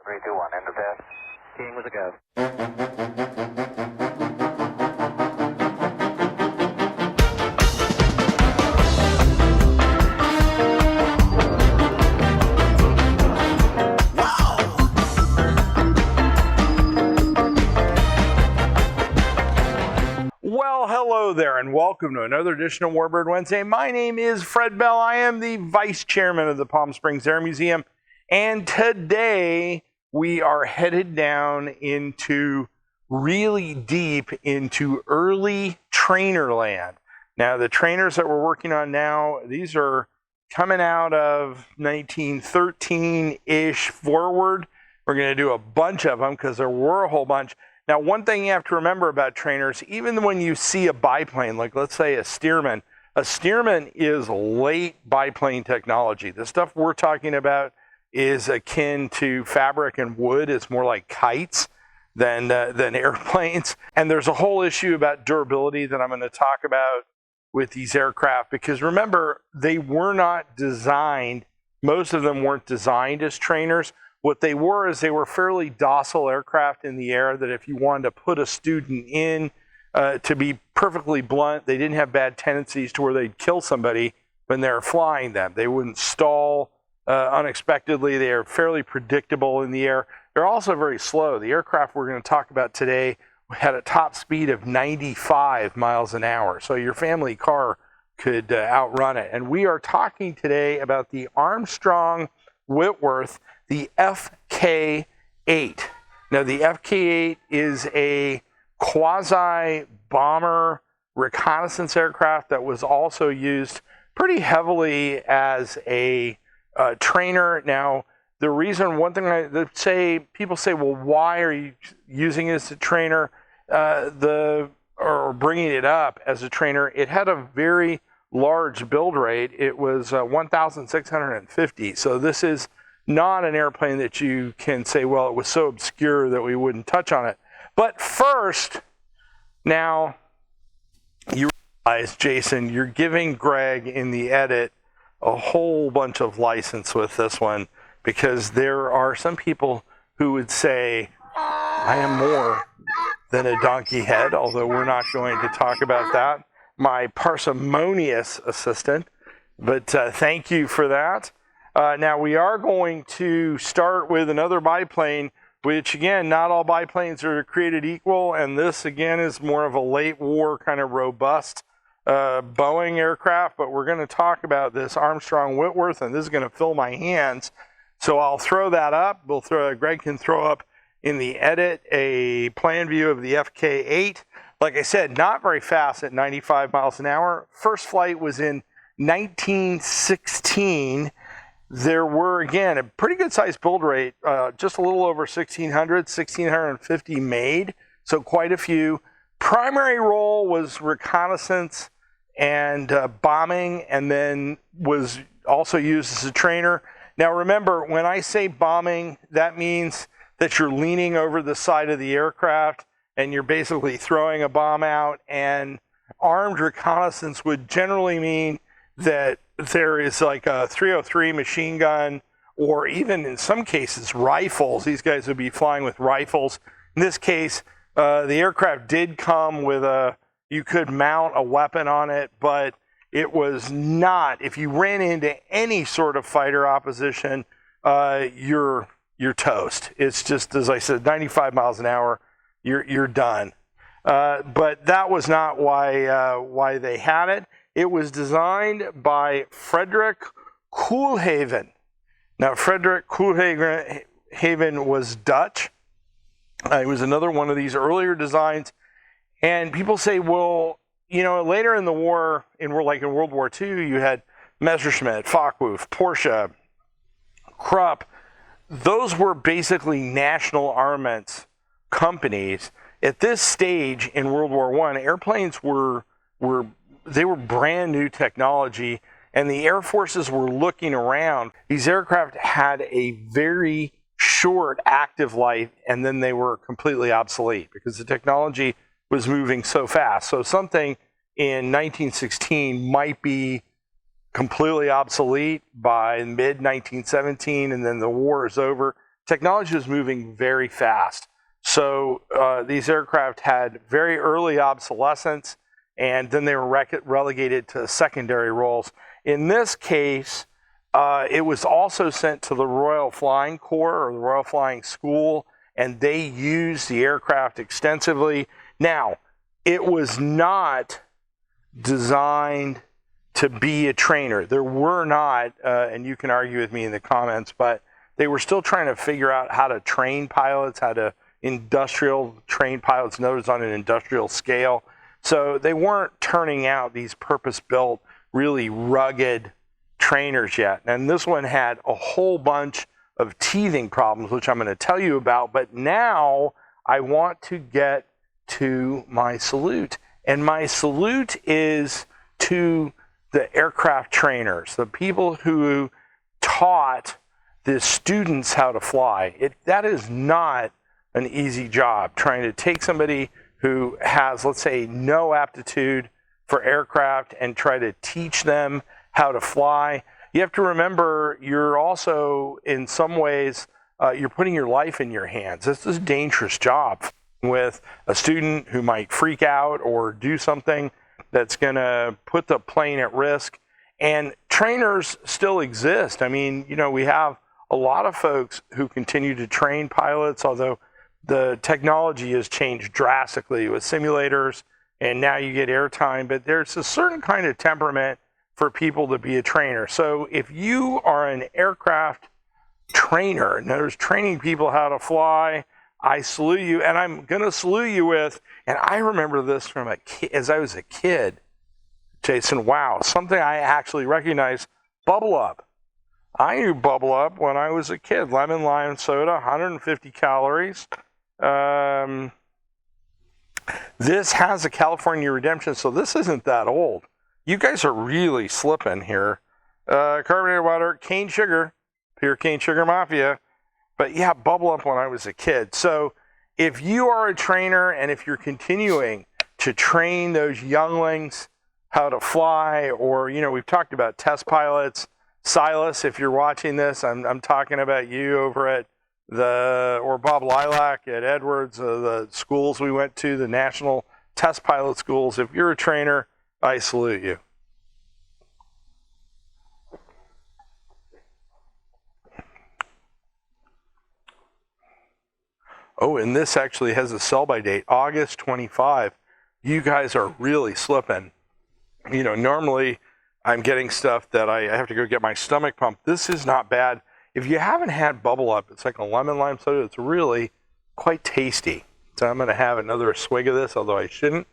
3, 2, 1, end of test. Keying with a go. Well, hello there, and welcome to another edition of Warbird Wednesday. My name is Fred Bell. I am the Vice Chairman of the Palm Springs Air Museum, and today we are headed down into really deep into early trainer land. Now, the trainers that we're working on now, these are coming out of 1913-ish forward. We're going to do a bunch of them because there were a whole bunch. Now, one thing you have to remember about trainers, even when you see a biplane, like let's say a Stearman is late biplane technology. The stuff we're talking about is akin to fabric and wood. It's more like kites than airplanes. And there's a whole issue about durability that I'm going to talk about with these aircraft, because remember, they were not designed, most of them weren't designed as trainers. What they were is they were fairly docile aircraft in the air that if you wanted to put a student in, to be perfectly blunt, they didn't have bad tendencies to where they'd kill somebody when they were flying them. They wouldn't stall unexpectedly. They are fairly predictable in the air. They're also very slow. The aircraft we're going to talk about today had a top speed of 95 miles an hour. So your family car could outrun it. And we are talking today about the Armstrong Whitworth, the F.K.8. Now, the F.K.8 is a quasi-bomber reconnaissance aircraft that was also used pretty heavily as a trainer. Now, the reason, one thing people say, well, why are you using it as a trainer, or bringing it up as a trainer? It had a very large build rate. It was 1,650. So this is not an airplane that you can say, well, it was so obscure that we wouldn't touch on it. But first, now, you realize, Jason, you're giving Greg in the edit a whole bunch of license with this one, because there are some people who would say, I am more than a donkey head, although we're not going to talk about that. My parsimonious assistant, but thank you for that. Now, we are going to start with another biplane, which, again, not all biplanes are created equal, and this, again, is more of a late war kind of robust Boeing aircraft, but we're going to talk about this Armstrong Whitworth, and this is going to fill my hands, so I'll throw that up. Greg can throw up in the edit a plan view of the F.K.8. Like I said, not very fast at 95 miles an hour. First flight was in 1916. There were, again, a pretty good sized build rate, just a little over 1,650 made, so quite a few. Primary role was reconnaissance and bombing, and then was also used as a trainer. Now remember, when I say bombing, that means that you're leaning over the side of the aircraft and you're basically throwing a bomb out, and armed reconnaissance would generally mean that there is like a 303 machine gun, or even in some cases rifles. These guys would be flying with rifles. In this case, the aircraft did come with you could mount a weapon on it, but it was not, if you ran into any sort of fighter opposition, you're toast. It's just, as I said, 95 miles an hour, you're done. But that was not why they had it. It was designed by Frederick Koolhaven. Now, Frederick Koolhaven was Dutch. It was another one of these earlier designs. And people say, well, later in the war, like in World War II, you had Messerschmitt, Focke-Wulf, Porsche, Krupp. Those were basically national armaments companies. At this stage in World War I, airplanes were brand new technology, and the air forces were looking around. These aircraft had a very short active life, and then they were completely obsolete because the technology was moving so fast. So something in 1916 might be completely obsolete by mid-1917, and then the war is over. technology was moving very fast. So these aircraft had very early obsolescence, and then they were relegated to secondary roles. In this case, it was also sent to the Royal Flying Corps, or the Royal Flying School, and they used the aircraft extensively. Now, it was not designed to be a trainer. There were not, and you can argue with me in the comments, but they were still trying to figure out how to train pilots, how to industrial train pilots, notice on an industrial scale. So they weren't turning out these purpose-built, really rugged trainers yet. And this one had a whole bunch of teething problems, which I'm going to tell you about. But now I want to get to my salute. And my salute is to the aircraft trainers, the people who taught the students how to fly. That is not an easy job, trying to take somebody who has, let's say, no aptitude for aircraft and try to teach them how to fly. You have to remember, you're also, in some ways, you're putting your life in your hands. This is a dangerous job with a student who might freak out or do something that's going to put the plane at risk. And trainers still exist. I mean, you know, we have a lot of folks who continue to train pilots, although the technology has changed drastically with simulators, and now you get airtime. But there's a certain kind of temperament for people to be a trainer. So if you are an aircraft trainer, in other words, training people how to fly, I salute you. And I'm going to salute you with, and I remember this from as I was a kid, Jason, wow, something I actually recognize, Bubble Up. I knew Bubble Up when I was a kid. Lemon lime soda, 150 calories. This has a California redemption, so this isn't that old. You guys are really slipping here. Carbonated water, cane sugar, pure cane sugar mafia. But yeah, Bubble Up when I was a kid. So if you are a trainer and if you're continuing to train those younglings how to fly, or, you know, we've talked about test pilots. Silas, if you're watching this, I'm talking about you over at or Bob Lilac at Edwards, the schools we went to, the national test pilot schools. If you're a trainer, I salute you. Oh, and this actually has a sell-by date, August 25. You guys are really slipping. You know, normally I'm getting stuff that I have to go get my stomach pumped. This is not bad. If you haven't had Bubble Up, it's like a lemon lime soda. It's really quite tasty. So I'm going to have another swig of this, although I shouldn't.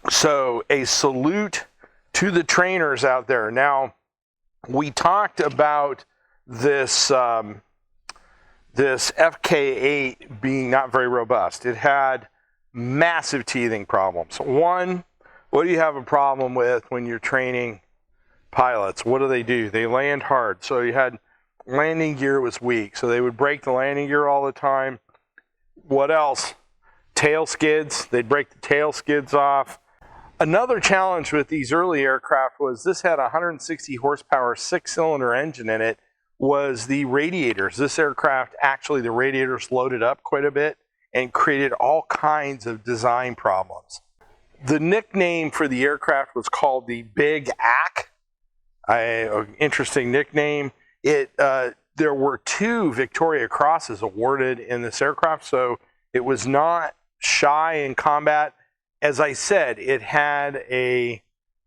So a salute to the trainers out there. Now, we talked about this this FK8 being not very robust. It had massive teething problems. One, what do you have a problem with when you're training pilots? What do? They land hard. So you had landing gear was weak. So they would break the landing gear all the time. What else? Tail skids. They'd break the tail skids off. Another challenge with these early aircraft was this had a 160 horsepower 6-cylinder engine in it, was the radiators. This aircraft, actually the radiators loaded up quite a bit and created all kinds of design problems. The nickname for the aircraft was called the Big Ack. Interesting nickname. There were 2 Victoria Crosses awarded in this aircraft, so it was not shy in combat. As I said, it had a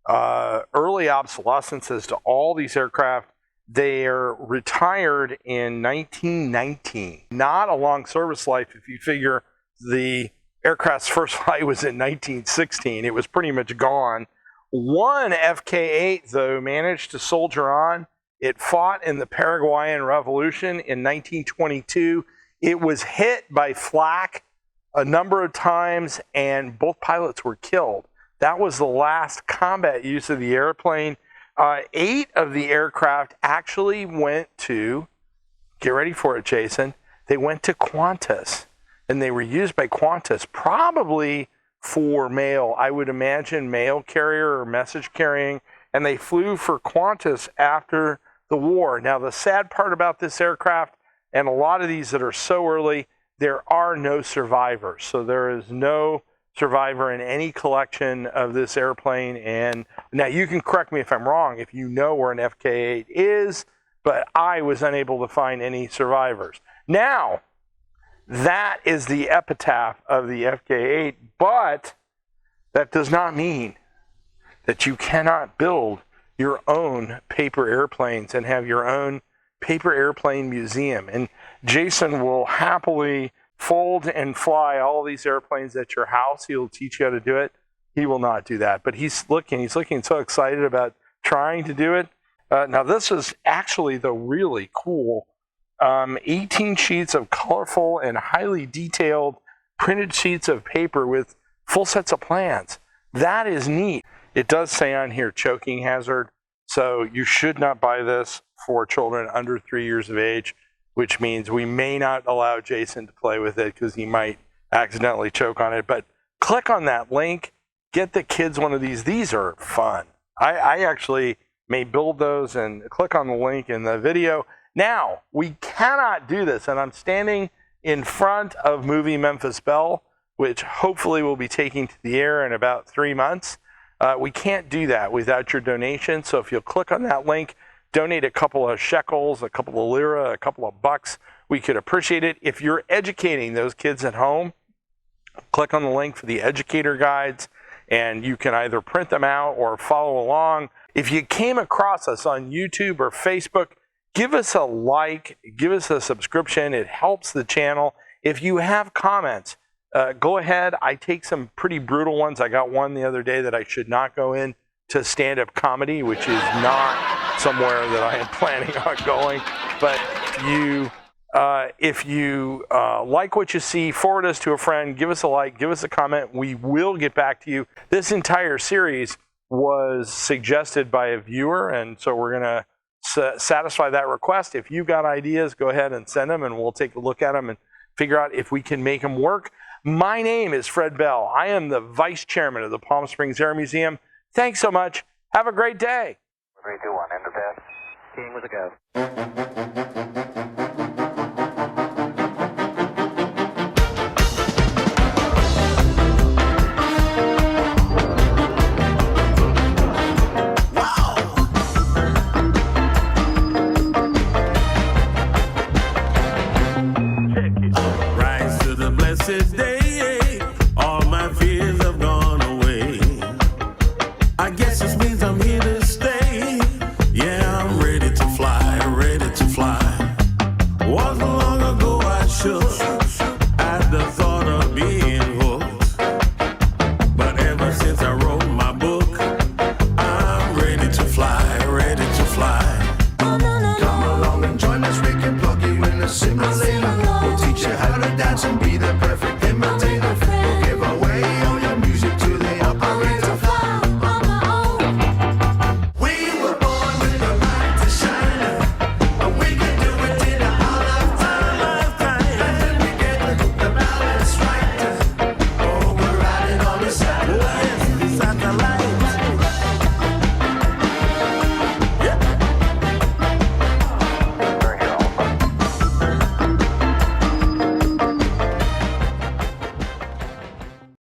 early obsolescence as to all these aircraft. They're retired in 1919. Not a long service life if you figure the aircraft's first flight was in 1916. It was pretty much gone. One FK8, though, managed to soldier on. It fought in the Paraguayan Revolution in 1922. It was hit by flak a number of times, and both pilots were killed. That was the last combat use of the airplane. 8 of the aircraft actually went to, get ready for it, Jason, they went to Qantas, and they were used by Qantas, probably for mail, I would imagine mail carrier or message carrying, and they flew for Qantas after the war. Now, the sad part about this aircraft, and a lot of these that are so early, there are no survivors. So there is no survivor in any collection of this airplane. And now you can correct me if I'm wrong, if you know where an FK8 is, but I was unable to find any survivors. Now, that is the epitaph of the FK8, but that does not mean that you cannot build your own paper airplanes and have your own paper airplane museum. And Jason will happily fold and fly all these airplanes at your house. He'll teach you how to do it. He will not do that, but he's looking so excited about trying to do it. Now, this is actually the really cool 18 sheets of colorful and highly detailed printed sheets of paper with full sets of plans. That is neat. It does say on here choking hazard, so you should not buy this for children under 3 years of age, which means we may not allow Jason to play with it because he might accidentally choke on it. But click on that link, get the kids one of these. These are fun. I actually may build those, and click on the link in the video. Now, we cannot do this, and I'm standing in front of Movie Memphis Belle, which hopefully will be taking to the air in about 3 months. We can't do that without your donation, so if you'll click on that link, donate a couple of shekels, a couple of lira, a couple of bucks, we could appreciate it. If you're educating those kids at home, click on the link for the educator guides, and you can either print them out or follow along. If you came across us on YouTube or Facebook, give us a like, give us a subscription. It helps the channel. If you have comments, go ahead. I take some pretty brutal ones. I got one the other day that I should not go in to stand-up comedy, which is not somewhere that I am planning on going. But if you like what you see, forward us to a friend, give us a like, give us a comment. We will get back to you. This entire series was suggested by a viewer, and so we're going to satisfy that request. If you've got ideas, go ahead and send them, and we'll take a look at them and figure out if we can make them work. My name is Fred Bell. I am the Vice Chairman of the Palm Springs Air Museum. Thanks so much. Have a great day. 3, 2, 1, end of test. King with a go.